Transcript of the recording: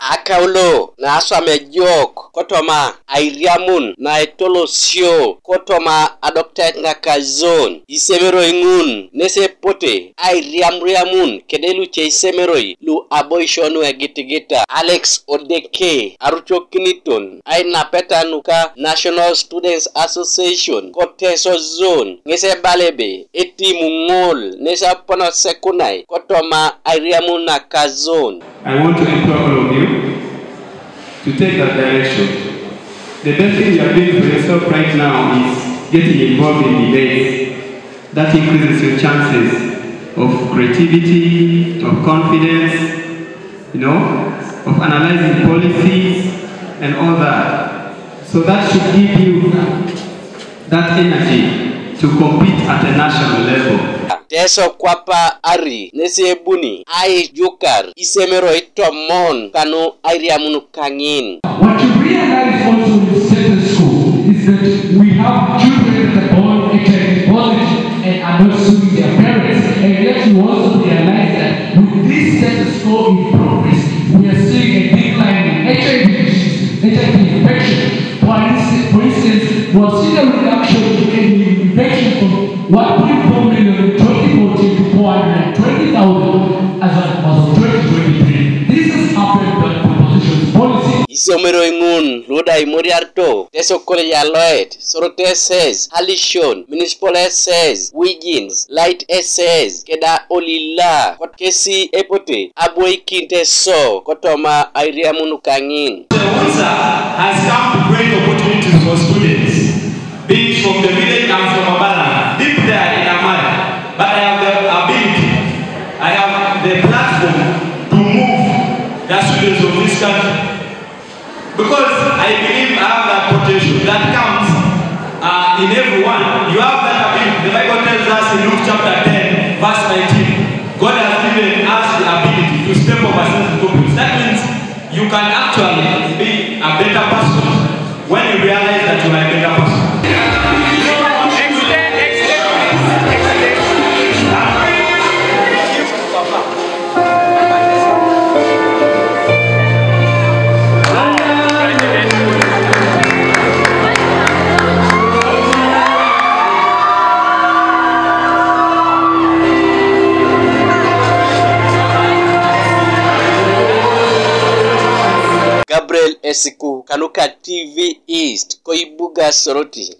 akaulo na aswame jok kotoma airiamun na etolosio kotoma adoktet nga kazon Isomeroi ngun nese pote airiamriamun kedeluche Isomeroi lu aboishonu egitigita Alex Odeke arucho kiniton aina petanuka National Students Association ko Teso zone ngese balebe etimu ngol nesa pono sekunai kotoma airiamun na kazon. I want to implore all of you to take that direction. The best thing you are doing for yourself right now is getting involved in debates. That increases your chances of creativity, of confidence, of analyzing policies and all that. So that should give you that energy to compete at a national level. Teso kwapa ari nese buni ai jukar Isomeroi tomon kanu airiamunu kangin. What you realize also in Teso is that we have children that are born HIV positive and are not suing their parents. And yet you also realize that with this Teso in progress, we are seeing a decline in HIV infection. For instance, we are seeing a reduction in infection from 1.4 million in 2014 to 420,000 as of 2023. This has happened by propositions policy. Isomeroi ngun luda imoriarto Teso College Aloet Sorote says Halishon Municipal says Wiggins Light says Keda Olila Kotkesi Epote Abwoikin Teso Kotoma airiamunu kangin. The UNSA has come to great opportunities for students, being from the village and from Abala, deep there in Amara. But I have the ability, I have the platform to move the students of this country. Because I believe I have that potential that comes in everyone. You have that ability. The Bible tells us in Luke chapter 10, verse 19, God has given us the ability to step over certain problems. That means you can actually be a better person when you realize that you are a better person. Gabriel Esiku Kanuka TV East Koibuga Soroti.